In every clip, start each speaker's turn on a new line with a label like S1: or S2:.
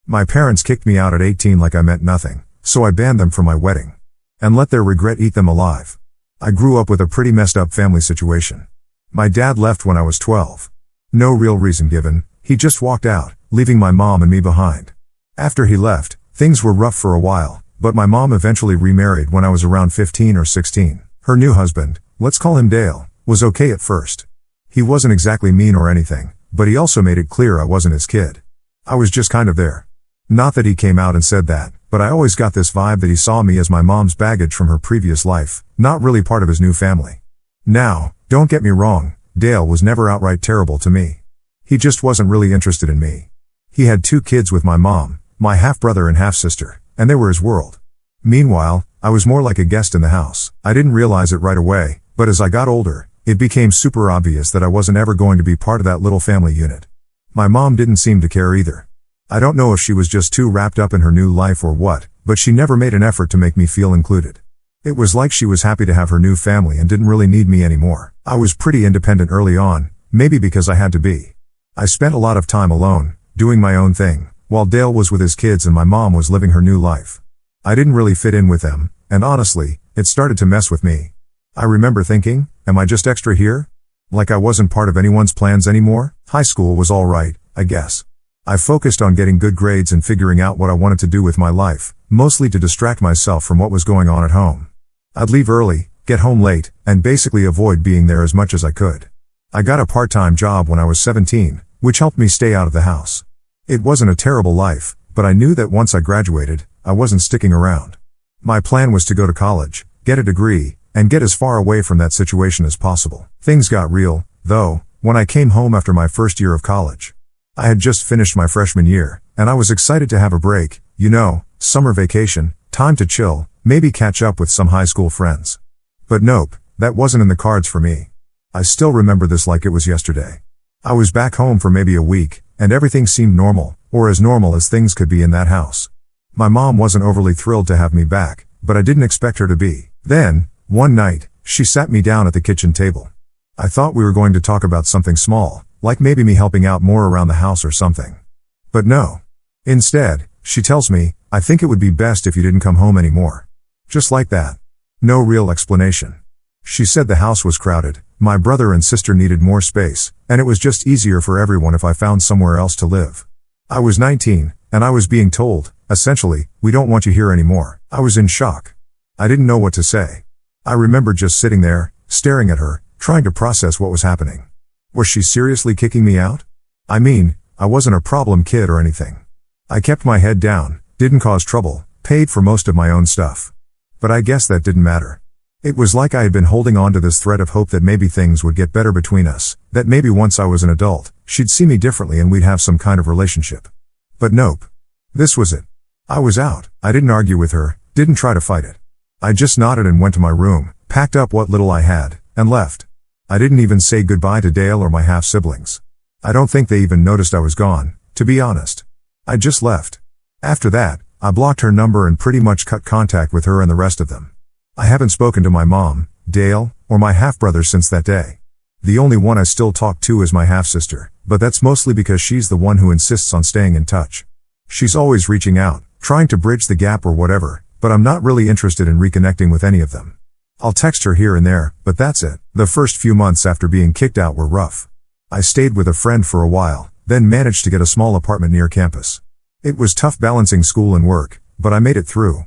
S1: My parents kicked me out at 18 like I meant nothing, so I banned them from my wedding. And let their regret eat them alive. I grew up with a pretty messed up family situation. My dad left when I was 12. No real reason given, he just walked out, leaving my mom and me behind. After he left, things were rough for a while, but my mom eventually remarried when I was around 15 or 16. Her new husband, let's call him Dale, was okay at first. He wasn't exactly mean or anything, but he also made it clear I wasn't his kid. I was just kind of there. Not that he came out and said that, but I always got this vibe that he saw me as my mom's baggage from her previous life, not really part of his new family. Now, don't get me wrong, Dale was never outright terrible to me. He just wasn't really interested in me. He had 2 kids with my mom, my half-brother and half-sister, and they were his world. Meanwhile, I was more like a guest in the house. I didn't realize it right away, but as I got older, it became super obvious that I wasn't ever going to be part of that little family unit. My mom didn't seem to care either. I don't know if she was just too wrapped up in her new life or what, but she never made an effort to make me feel included. It was like she was happy to have her new family and didn't really need me anymore. I was pretty independent early on, maybe because I had to be. I spent a lot of time alone, doing my own thing, while Dale was with his kids and my mom was living her new life. I didn't really fit in with them, and honestly, it started to mess with me. I remember thinking, am I just extra here? Like I wasn't part of anyone's plans anymore? High school was all right, I guess. I focused on getting good grades and figuring out what I wanted to do with my life, mostly to distract myself from what was going on at home. I'd leave early, get home late, and basically avoid being there as much as I could. I got a part-time job when I was 17, which helped me stay out of the house. It wasn't a terrible life, but I knew that once I graduated, I wasn't sticking around. My plan was to go to college, get a degree, and get as far away from that situation as possible. Things got real, though, when I came home after my first year of college. I had just finished my freshman year, and I was excited to have a break, summer vacation, time to chill, maybe catch up with some high school friends. But nope, that wasn't in the cards for me. I still remember this like it was yesterday. I was back home for maybe a week, and everything seemed normal, or as normal as things could be in that house. My mom wasn't overly thrilled to have me back, but I didn't expect her to be. Then, one night, she sat me down at the kitchen table. I thought we were going to talk about something small, like maybe me helping out more around the house or something. But no. Instead, she tells me, I think it would be best if you didn't come home anymore. Just like that. No real explanation. She said the house was crowded, my brother and sister needed more space, and it was just easier for everyone if I found somewhere else to live. I was 19, and I was being told, essentially, we don't want you here anymore. I was in shock. I didn't know what to say. I remember just sitting there, staring at her, trying to process what was happening. Was she seriously kicking me out? I mean, I wasn't a problem kid or anything. I kept my head down, didn't cause trouble, paid for most of my own stuff. But I guess that didn't matter. It was like I had been holding on to this thread of hope that maybe things would get better between us, that maybe once I was an adult, she'd see me differently and we'd have some kind of relationship. But nope. This was it. I was out. I didn't argue with her, didn't try to fight it. I just nodded and went to my room, packed up what little I had, and left. I didn't even say goodbye to Dale or my half-siblings. I don't think they even noticed I was gone, to be honest. I just left. After that, I blocked her number and pretty much cut contact with her and the rest of them. I haven't spoken to my mom, Dale, or my half-brother since that day. The only one I still talk to is my half-sister, but that's mostly because she's the one who insists on staying in touch. She's always reaching out, trying to bridge the gap or whatever, but I'm not really interested in reconnecting with any of them. I'll text her here and there, but that's it. The first few months after being kicked out were rough. I stayed with a friend for a while, then managed to get a small apartment near campus. It was tough balancing school and work, but I made it through.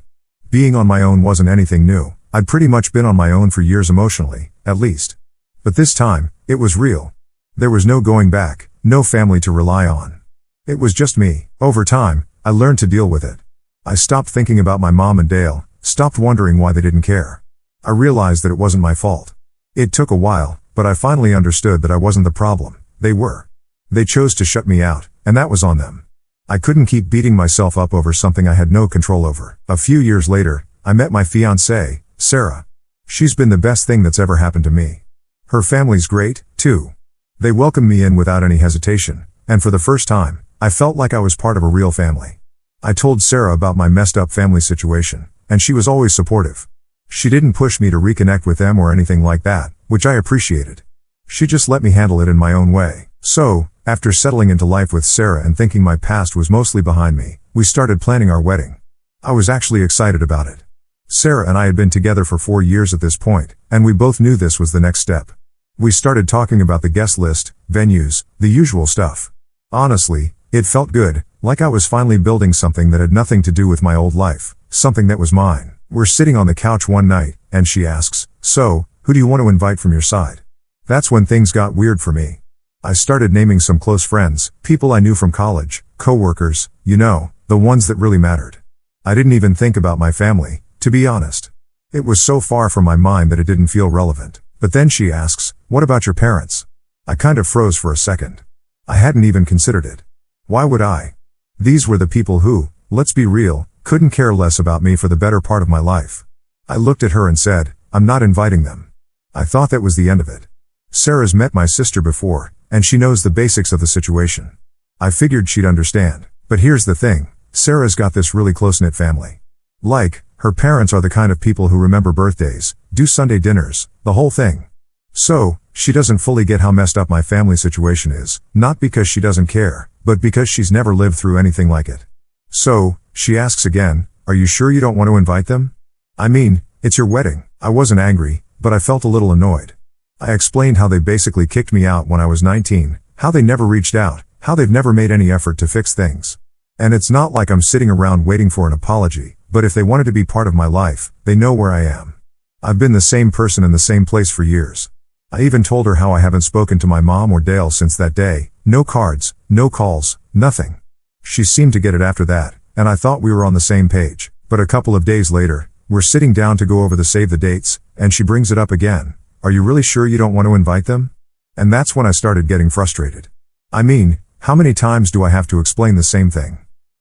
S1: Being on my own wasn't anything new. I'd pretty much been on my own for years emotionally, at least. But this time, it was real. There was no going back, no family to rely on. It was just me. Over time, I learned to deal with it. I stopped thinking about my mom and Dale, stopped wondering why they didn't care. I realized that it wasn't my fault. It took a while, but I finally understood that I wasn't the problem. They were. They chose to shut me out, and that was on them. I couldn't keep beating myself up over something I had no control over. A few years later, I met my fiancée, Sarah. She's been the best thing that's ever happened to me. Her family's great, too. They welcomed me in without any hesitation, and for the first time, I felt like I was part of a real family. I told Sarah about my messed up family situation, and she was always supportive. She didn't push me to reconnect with them or anything like that, which I appreciated. She just let me handle it in my own way. So, After settling into life with Sarah and thinking my past was mostly behind me, we started planning our wedding. I was actually excited about it. Sarah and I had been together for 4 years at this point, and we both knew this was the next step. We started talking about the guest list, venues, the usual stuff. Honestly, it felt good, like I was finally building something that had nothing to do with my old life, something that was mine. We're sitting on the couch one night, and she asks, "So, who do you want to invite from your side?" That's when things got weird for me. I started naming some close friends, people I knew from college, co-workers, the ones that really mattered. I didn't even think about my family, to be honest. It was so far from my mind that it didn't feel relevant. But then she asks, "What about your parents?" I kind of froze for a second. I hadn't even considered it. Why would I? These were the people who, let's be real, couldn't care less about me for the better part of my life. I looked at her and said, "I'm not inviting them." I thought that was the end of it. Sarah's met my sister before, and she knows the basics of the situation. I figured she'd understand. But here's the thing, Sarah's got this really close-knit family. Like, her parents are the kind of people who remember birthdays, do Sunday dinners, the whole thing. So, she doesn't fully get how messed up my family situation is, not because she doesn't care, but because she's never lived through anything like it. So, she asks again, "Are you sure you don't want to invite them?" I mean, it's your wedding. I wasn't angry, but I felt a little annoyed. I explained how they basically kicked me out when I was 19, how they never reached out, how they've never made any effort to fix things. And it's not like I'm sitting around waiting for an apology, but if they wanted to be part of my life, they know where I am. I've been the same person in the same place for years. I even told her how I haven't spoken to my mom or Dale since that day, no cards, no calls, nothing. She seemed to get it after that, and I thought we were on the same page, but a couple of days later, we're sitting down to go over the save the dates, and she brings it up again. "Are you really sure you don't want to invite them?" And that's when I started getting frustrated. I mean, how many times do I have to explain the same thing?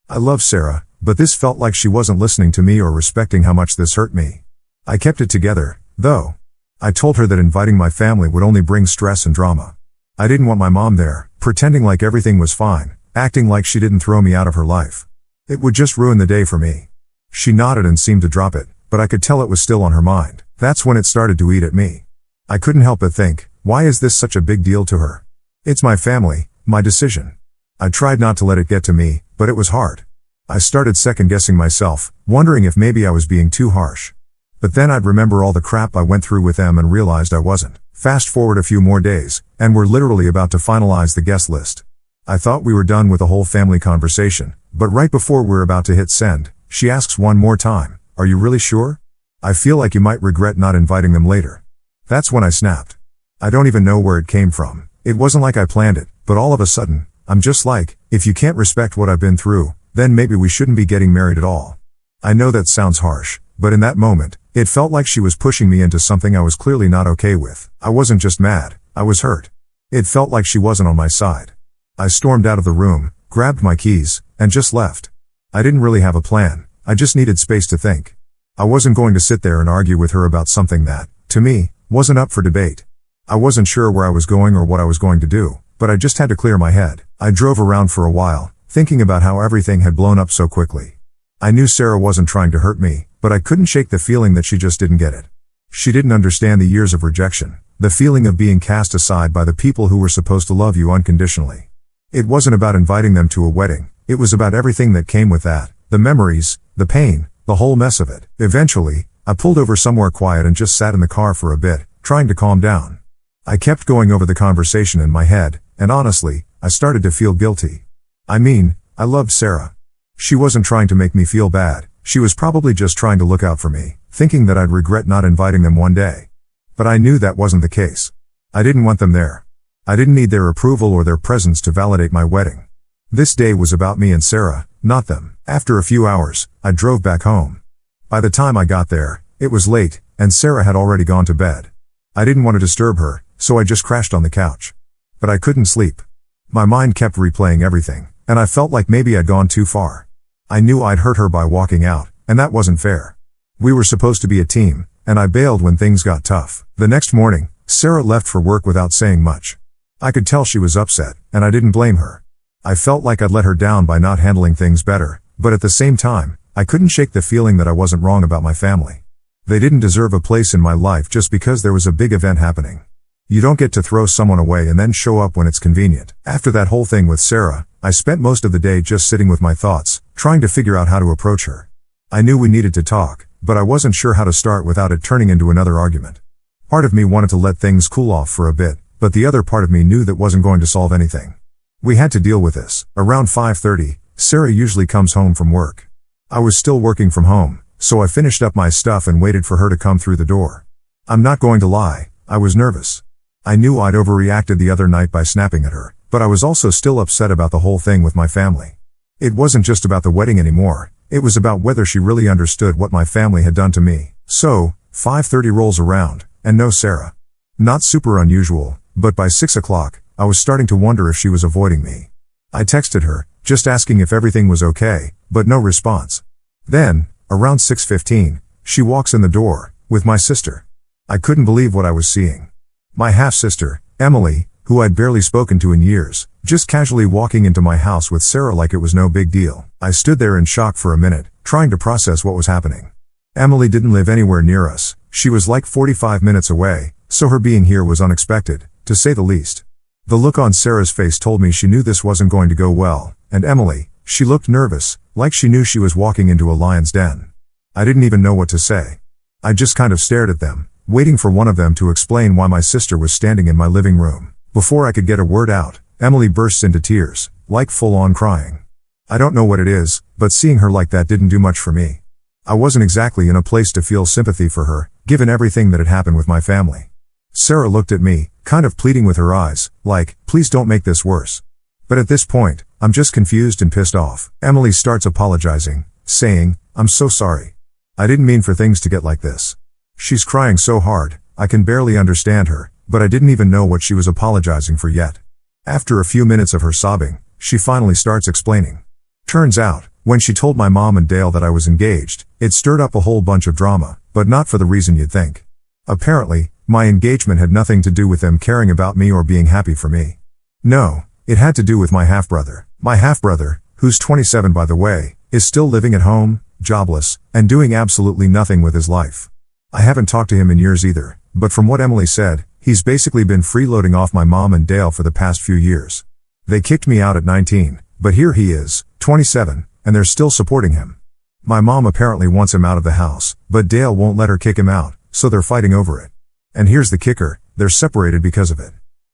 S1: I love Sarah, but this felt like she wasn't listening to me or respecting how much this hurt me. I kept it together, though. I told her that inviting my family would only bring stress and drama. I didn't want my mom there, pretending like everything was fine, acting like she didn't throw me out of her life. It would just ruin the day for me. She nodded and seemed to drop it, but I could tell it was still on her mind. That's when it started to eat at me. I couldn't help but think, why is this such a big deal to her? It's my family, my decision. I tried not to let it get to me, but it was hard. I started second-guessing myself, wondering if maybe I was being too harsh. But then I'd remember all the crap I went through with them and realized I wasn't. Fast forward a few more days, and we're literally about to finalize the guest list. I thought we were done with the whole family conversation, but right before we're about to hit send, she asks one more time, "Are you really sure? I feel like you might regret not inviting them later." That's when I snapped. I don't even know where it came from. It wasn't like I planned it, but all of a sudden, I'm just like, if you can't respect what I've been through, then maybe we shouldn't be getting married at all. I know that sounds harsh, but in that moment, it felt like she was pushing me into something I was clearly not okay with. I wasn't just mad, I was hurt. It felt like she wasn't on my side. I stormed out of the room, grabbed my keys, and just left. I didn't really have a plan, I just needed space to think. I wasn't going to sit there and argue with her about something that, to me, wasn't up for debate. I wasn't sure where I was going or what I was going to do, but I just had to clear my head. I drove around for a while, thinking about how everything had blown up so quickly. I knew Sarah wasn't trying to hurt me, but I couldn't shake the feeling that she just didn't get it. She didn't understand the years of rejection, the feeling of being cast aside by the people who were supposed to love you unconditionally. It wasn't about inviting them to a wedding, it was about everything that came with that, the memories, the pain, the whole mess of it. Eventually, I pulled over somewhere quiet and just sat in the car for a bit, trying to calm down. I kept going over the conversation in my head, and honestly, I started to feel guilty. I mean, I loved Sarah. She wasn't trying to make me feel bad, she was probably just trying to look out for me, thinking that I'd regret not inviting them one day. But I knew that wasn't the case. I didn't want them there. I didn't need their approval or their presence to validate my wedding. This day was about me and Sarah, not them. After a few hours, I drove back home. By the time I got there, it was late, and Sarah had already gone to bed. I didn't want to disturb her, so I just crashed on the couch. But I couldn't sleep. My mind kept replaying everything, and I felt like maybe I'd gone too far. I knew I'd hurt her by walking out, and that wasn't fair. We were supposed to be a team, and I bailed when things got tough. The next morning, Sarah left for work without saying much. I could tell she was upset, and I didn't blame her. I felt like I'd let her down by not handling things better, but at the same time, I couldn't shake the feeling that I wasn't wrong about my family. They didn't deserve a place in my life just because there was a big event happening. You don't get to throw someone away and then show up when it's convenient. After that whole thing with Sarah, I spent most of the day just sitting with my thoughts, trying to figure out how to approach her. I knew we needed to talk, but I wasn't sure how to start without it turning into another argument. Part of me wanted to let things cool off for a bit, but the other part of me knew that wasn't going to solve anything. We had to deal with this. Around 5:30, Sarah usually comes home from work. I was still working from home, so I finished up my stuff and waited for her to come through the door. I'm not going to lie, I was nervous. I knew I'd overreacted the other night by snapping at her, but I was also still upset about the whole thing with my family. It wasn't just about the wedding anymore, it was about whether she really understood what my family had done to me. So, 5:30 rolls around, and no Sarah. Not super unusual, but by 6 o'clock, I was starting to wonder if she was avoiding me. I texted her, just asking if everything was okay, but no response. Then, around 6:15, she walks in the door, with my sister. I couldn't believe what I was seeing. My half-sister, Emily, who I'd barely spoken to in years, just casually walking into my house with Sarah like it was no big deal. I stood there in shock for a minute, trying to process what was happening. Emily didn't live anywhere near us, she was like 45 minutes away, so her being here was unexpected, to say the least. The look on Sarah's face told me she knew this wasn't going to go well, and Emily, she looked nervous, like she knew she was walking into a lion's den. I didn't even know what to say. I just kind of stared at them, waiting for one of them to explain why my sister was standing in my living room. Before I could get a word out, Emily bursts into tears, like full-on crying. I don't know what it is, but seeing her like that didn't do much for me. I wasn't exactly in a place to feel sympathy for her, given everything that had happened with my family. Sarah looked at me, kind of pleading with her eyes, like, please don't make this worse. But at this point, I'm just confused and pissed off. Emily starts apologizing, saying, I'm so sorry. I didn't mean for things to get like this. She's crying so hard, I can barely understand her, but I didn't even know what she was apologizing for yet. After a few minutes of her sobbing, she finally starts explaining. Turns out, when she told my mom and Dale that I was engaged, it stirred up a whole bunch of drama, but not for the reason you'd think. Apparently, my engagement had nothing to do with them caring about me or being happy for me. No, it had to do with my half-brother. My half-brother, who's 27 by the way, is still living at home, jobless, and doing absolutely nothing with his life. I haven't talked to him in years either, but from what Emily said, he's basically been freeloading off my mom and Dale for the past few years. They kicked me out at 19, but here he is, 27, and they're still supporting him. My mom apparently wants him out of the house, but Dale won't let her kick him out, so they're fighting over it. And here's the kicker, they're separated because of it.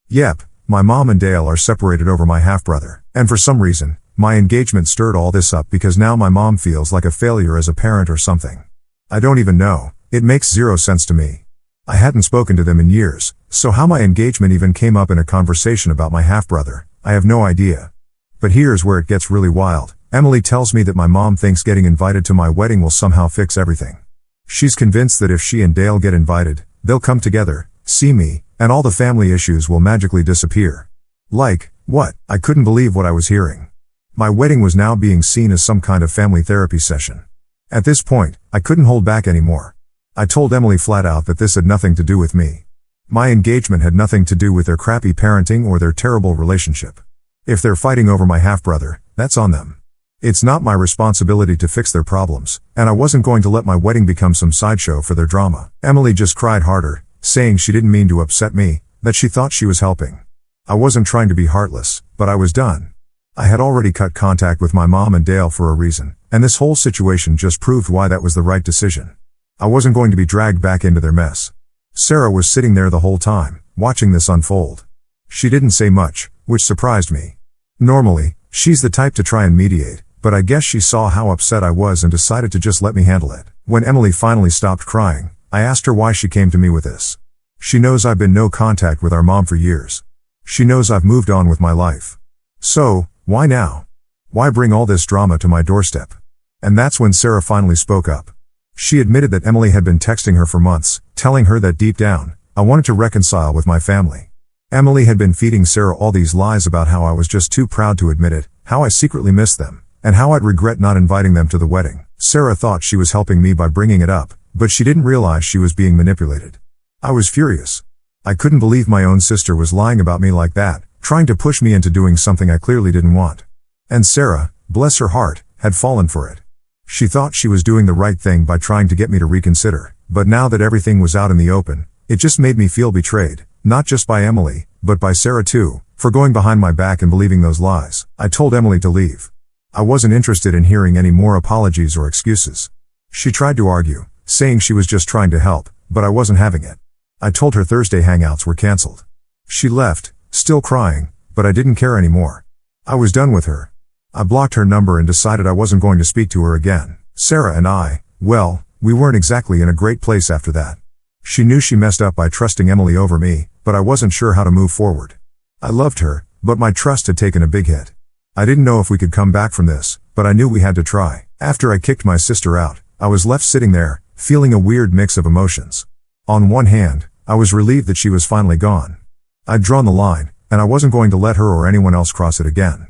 S1: Yep, my mom and Dale are separated over my half-brother, and for some reason, my engagement stirred all this up because now my mom feels like a failure as a parent or something. I don't even know. It makes zero sense to me. I hadn't spoken to them in years, so how my engagement even came up in a conversation about my half-brother, I have no idea. But here's where it gets really wild. Emily tells me that my mom thinks getting invited to my wedding will somehow fix everything. She's convinced that if she and Dale get invited, they'll come together, see me, and all the family issues will magically disappear. Like, what? I couldn't believe what I was hearing. My wedding was now being seen as some kind of family therapy session. At this point, I couldn't hold back anymore. I told Emily flat out that this had nothing to do with me. My engagement had nothing to do with their crappy parenting or their terrible relationship. If they're fighting over my half-brother, that's on them. It's not my responsibility to fix their problems, and I wasn't going to let my wedding become some sideshow for their drama. Emily just cried harder, saying she didn't mean to upset me, that she thought she was helping. I wasn't trying to be heartless, but I was done. I had already cut contact with my mom and Dale for a reason, and this whole situation just proved why that was the right decision. I wasn't going to be dragged back into their mess. Sarah was sitting there the whole time, watching this unfold. She didn't say much, which surprised me. Normally, she's the type to try and mediate, but I guess she saw how upset I was and decided to just let me handle it. When Emily finally stopped crying, I asked her why she came to me with this. She knows I've been no contact with our mom for years. She knows I've moved on with my life. So, why now? Why bring all this drama to my doorstep? And that's when Sarah finally spoke up. She admitted that Emily had been texting her for months, telling her that deep down, I wanted to reconcile with my family. Emily had been feeding Sarah all these lies about how I was just too proud to admit it, how I secretly missed them, and how I'd regret not inviting them to the wedding. Sarah thought she was helping me by bringing it up, but she didn't realize she was being manipulated. I was furious. I couldn't believe my own sister was lying about me like that, trying to push me into doing something I clearly didn't want. And Sarah, bless her heart, had fallen for it. She thought she was doing the right thing by trying to get me to reconsider, but now that everything was out in the open, it just made me feel betrayed, not just by Emily, but by Sarah too, for going behind my back and believing those lies. I told Emily to leave. I wasn't interested in hearing any more apologies or excuses. She tried to argue, saying she was just trying to help, but I wasn't having it. I told her Thursday hangouts were cancelled. She left, still crying, but I didn't care anymore. I was done with her. I blocked her number and decided I wasn't going to speak to her again. Sarah and I, well, we weren't exactly in a great place after that. She knew she messed up by trusting Emily over me, but I wasn't sure how to move forward. I loved her, but my trust had taken a big hit. I didn't know if we could come back from this, but I knew we had to try. After I kicked my sister out, I was left sitting there, feeling a weird mix of emotions. On one hand, I was relieved that she was finally gone. I'd drawn the line, and I wasn't going to let her or anyone else cross it again.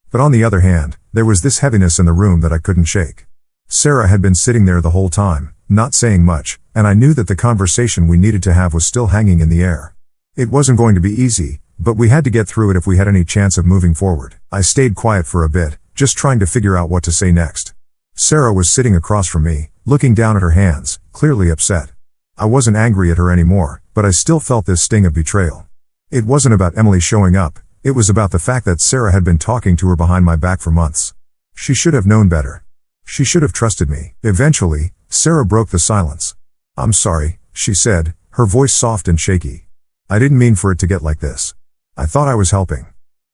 S1: But on the other hand, there was this heaviness in the room that I couldn't shake. Sarah had been sitting there the whole time, not saying much, and I knew that the conversation we needed to have was still hanging in the air. It wasn't going to be easy, but we had to get through it if we had any chance of moving forward. I stayed quiet for a bit, just trying to figure out what to say next. Sarah was sitting across from me, looking down at her hands, clearly upset. I wasn't angry at her anymore, but I still felt this sting of betrayal. It wasn't about Emily showing up, it was about the fact that Sarah had been talking to her behind my back for months. She should have known better. She should have trusted me. Eventually, Sarah broke the silence. "I'm sorry," she said, her voice soft and shaky. "I didn't mean for it to get like this. I thought I was helping."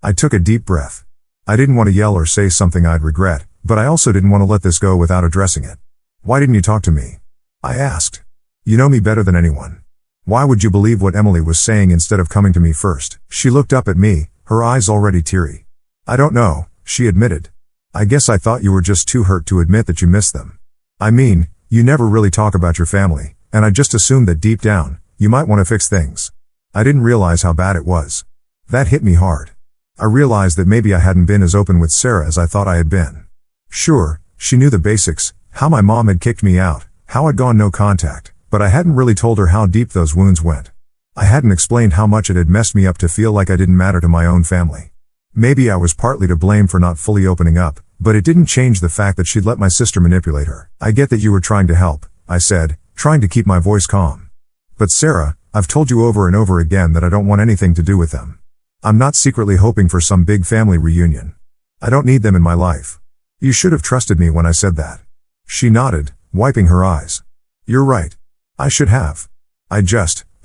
S1: I took a deep breath. I didn't want to yell or say something I'd regret, but I also didn't want to let this go without addressing it. "Why didn't you talk to me?" I asked. "You know me better than anyone. Why would you believe what Emily was saying instead of coming to me first?" She looked up at me, her eyes already teary. "I don't know," she admitted. "I guess I thought you were just too hurt to admit that you missed them. I mean, you never really talk about your family, and I just assumed that deep down, you might want to fix things. I didn't realize how bad it was." That hit me hard. I realized that maybe I hadn't been as open with Sarah as I thought I had been. Sure, she knew the basics, how my mom had kicked me out, how I'd gone no contact, but I hadn't really told her how deep those wounds went. I hadn't explained how much it had messed me up to feel like I didn't matter to my own family. Maybe I was partly to blame for not fully opening up, but it didn't change the fact that she'd let my sister manipulate her. "I get that you were trying to help," I said, trying to keep my voice calm. "But Sarah, I've told you over and over again that I don't want anything to do with them. I'm not secretly hoping for some big family reunion. I don't need them in my life. You should have trusted me when I said that." She nodded, wiping her eyes. "You're right. I should have. I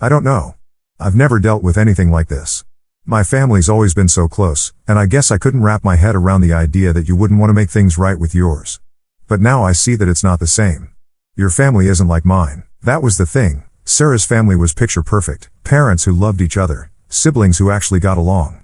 S1: don't know. I've never dealt with anything like this. My family's always been so close, and I guess I couldn't wrap my head around the idea that you wouldn't want to make things right with yours. But now I see that it's not the same. Your family isn't like mine." That was the thing. Sarah's family was picture perfect. Parents who loved each other, siblings who actually got along.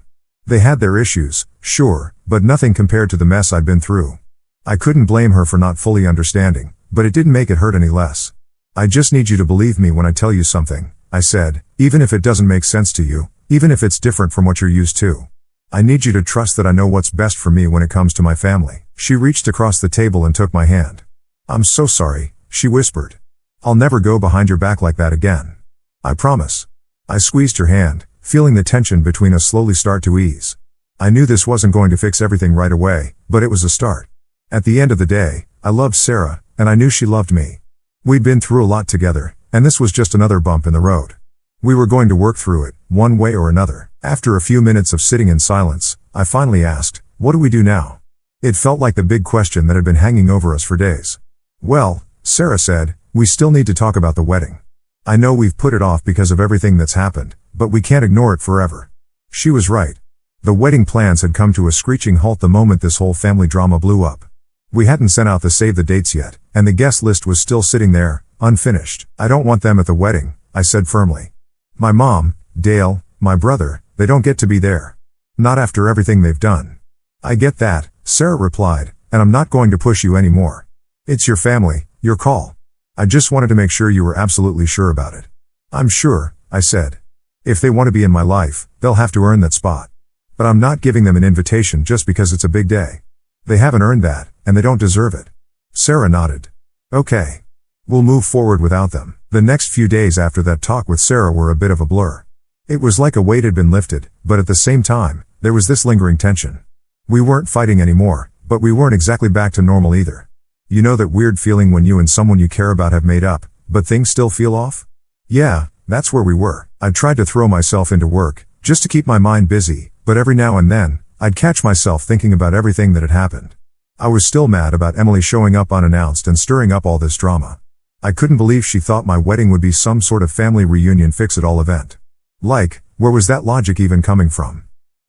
S1: They had their issues, sure, but nothing compared to the mess I'd been through. I couldn't blame her for not fully understanding, but it didn't make it hurt any less. "I just need you to believe me when I tell you something," I said, "even if it doesn't make sense to you, even if it's different from what you're used to. I need you to trust that I know what's best for me when it comes to my family." She reached across the table and took my hand. "I'm so sorry," she whispered. "I'll never go behind your back like that again. I promise." I squeezed her hand, feeling the tension between us slowly start to ease. I knew this wasn't going to fix everything right away, but it was a start. At the end of the day, I loved Sarah, and I knew she loved me. We'd been through a lot together, and this was just another bump in the road. We were going to work through it, one way or another. After a few minutes of sitting in silence, I finally asked, "What do we do now?" It felt like the big question that had been hanging over us for days. "Well," Sarah said, "we still need to talk about the wedding. I know we've put it off because of everything that's happened, but we can't ignore it forever." She was right. The wedding plans had come to a screeching halt the moment this whole family drama blew up. We hadn't sent out the save the dates yet, and the guest list was still sitting there, unfinished. "I don't want them at the wedding," I said firmly. "My mom, Dale, my brother, they don't get to be there. Not after everything they've done." "I get that," Sarah replied, "and I'm not going to push you anymore. It's your family, your call. I just wanted to make sure you were absolutely sure about it." "I'm sure," I said. "If they want to be in my life, they'll have to earn that spot. But I'm not giving them an invitation just because it's a big day. They haven't earned that, and they don't deserve it." Sarah nodded. "Okay. We'll move forward without them." The next few days after that talk with Sarah were a bit of a blur. It was like a weight had been lifted, but at the same time, there was this lingering tension. We weren't fighting anymore, but we weren't exactly back to normal either. You know that weird feeling when you and someone you care about have made up, but things still feel off? Yeah, that's where we were. I tried to throw myself into work, just to keep my mind busy, but every now and then, I'd catch myself thinking about everything that had happened. I was still mad about Emily showing up unannounced and stirring up all this drama. I couldn't believe she thought my wedding would be some sort of family reunion fix-it-all event. Like, where was that logic even coming from?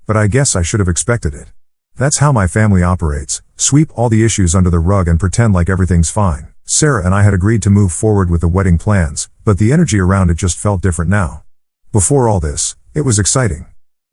S1: But I guess I should have expected it. That's how my family operates, sweep all the issues under the rug and pretend like everything's fine. Sarah and I had agreed to move forward with the wedding plans, but the energy around it just felt different now. Before all this, it was exciting.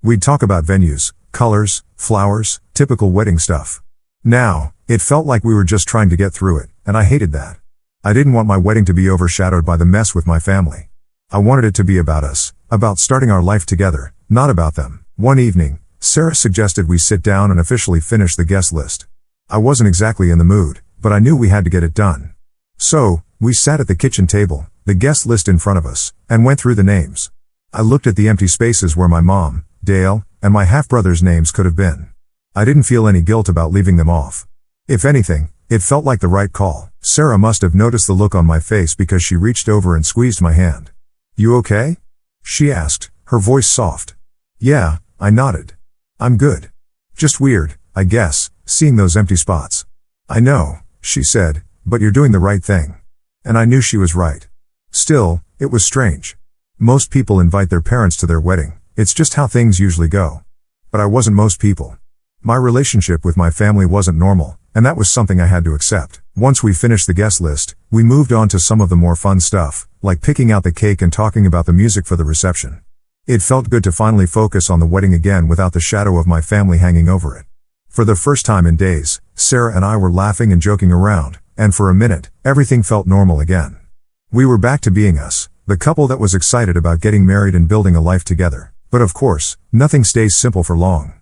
S1: We'd talk about venues, colors, flowers, typical wedding stuff. Now, it felt like we were just trying to get through it, and I hated that. I didn't want my wedding to be overshadowed by the mess with my family. I wanted it to be about us, about starting our life together, not about them. One evening, Sarah suggested we sit down and officially finish the guest list. I wasn't exactly in the mood, but I knew we had to get it done. So, we sat at the kitchen table, the guest list in front of us, and went through the names. I looked at the empty spaces where my mom, Dale, and my half-brother's names could have been. I didn't feel any guilt about leaving them off. If anything, it felt like the right call. Sarah must have noticed the look on my face because she reached over and squeezed my hand. "You okay?" she asked, her voice soft. "Yeah," I nodded. "I'm good. Just weird, I guess, seeing those empty spots." "I know," she said, "but you're doing the right thing." And I knew she was right. Still, it was strange. Most people invite their parents to their wedding. It's just how things usually go. But I wasn't most people. My relationship with my family wasn't normal, and that was something I had to accept. Once we finished the guest list, we moved on to some of the more fun stuff, like picking out the cake and talking about the music for the reception. It felt good to finally focus on the wedding again without the shadow of my family hanging over it. For the first time in days, Sarah and I were laughing and joking around, and for a minute, everything felt normal again. We were back to being us, the couple that was excited about getting married and building a life together. But of course, nothing stays simple for long.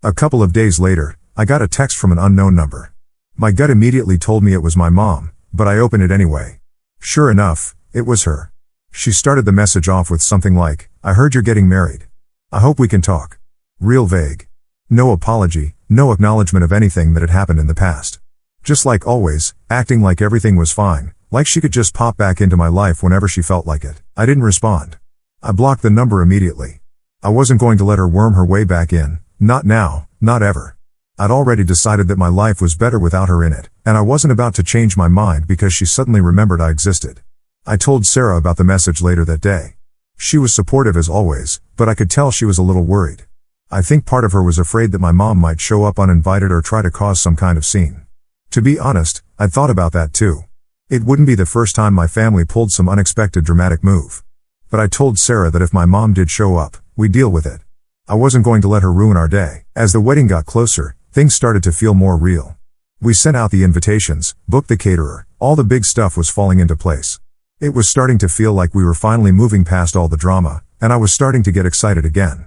S1: A couple of days later, I got a text from an unknown number. My gut immediately told me it was my mom, but I opened it anyway. Sure enough, it was her. She started the message off with something like, "I heard you're getting married. I hope we can talk." Real vague. No apology, no acknowledgement of anything that had happened in the past. Just like always, acting like everything was fine, like she could just pop back into my life whenever she felt like it. I didn't respond. I blocked the number immediately. I wasn't going to let her worm her way back in, not now, not ever. I'd already decided that my life was better without her in it, and I wasn't about to change my mind because she suddenly remembered I existed. I told Sarah about the message later that day. She was supportive as always, but I could tell she was a little worried. I think part of her was afraid that my mom might show up uninvited or try to cause some kind of scene. To be honest, I'd thought about that too. It wouldn't be the first time my family pulled some unexpected dramatic move. But I told Sarah that if my mom did show up, we'd deal with it. I wasn't going to let her ruin our day. As the wedding got closer, things started to feel more real. We sent out the invitations, booked the caterer, all the big stuff was falling into place. It was starting to feel like we were finally moving past all the drama, and I was starting to get excited again.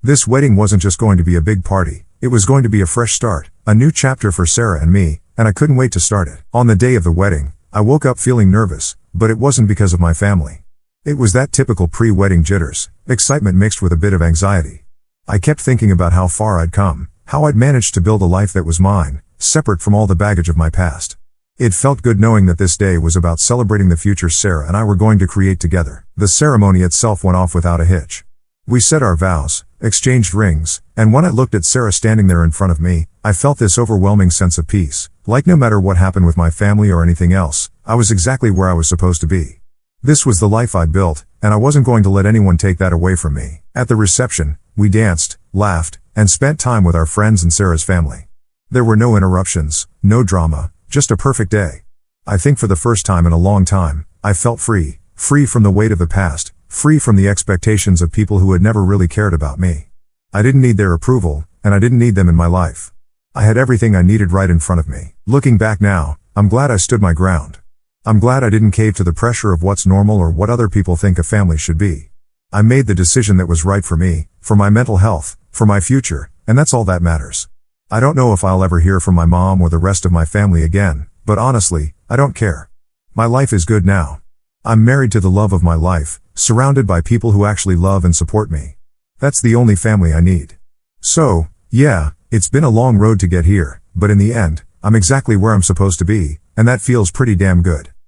S1: This wedding wasn't just going to be a big party, it was going to be a fresh start, a new chapter for Sarah and me, and I couldn't wait to start it. On the day of the wedding, I woke up feeling nervous, but it wasn't because of my family. It was that typical pre-wedding jitters, excitement mixed with a bit of anxiety. I kept thinking about how far I'd come, how I'd managed to build a life that was mine, separate from all the baggage of my past. It felt good knowing that this day was about celebrating the future Sarah and I were going to create together. The ceremony itself went off without a hitch. We said our vows, exchanged rings, and when I looked at Sarah standing there in front of me, I felt this overwhelming sense of peace, like no matter what happened with my family or anything else, I was exactly where I was supposed to be. This was the life I'd built, and I wasn't going to let anyone take that away from me. At the reception, we danced, laughed, and spent time with our friends and Sarah's family. There were no interruptions, no drama, just a perfect day. I think for the first time in a long time, I felt free from the weight of the past, free from the expectations of people who had never really cared about me. I didn't need their approval, and I didn't need them in my life. I had everything I needed right in front of me. Looking back now, I'm glad I stood my ground. I'm glad I didn't cave to the pressure of what's normal or what other people think a family should be. I made the decision that was right for me, for my mental health, for my future, and that's all that matters. I don't know if I'll ever hear from my mom or the rest of my family again, but honestly, I don't care. My life is good now. I'm married to the love of my life, surrounded by people who actually love and support me. That's the only family I need. So, yeah, it's been a long road to get here, but in the end, I'm exactly where I'm supposed to be, and that feels pretty damn good.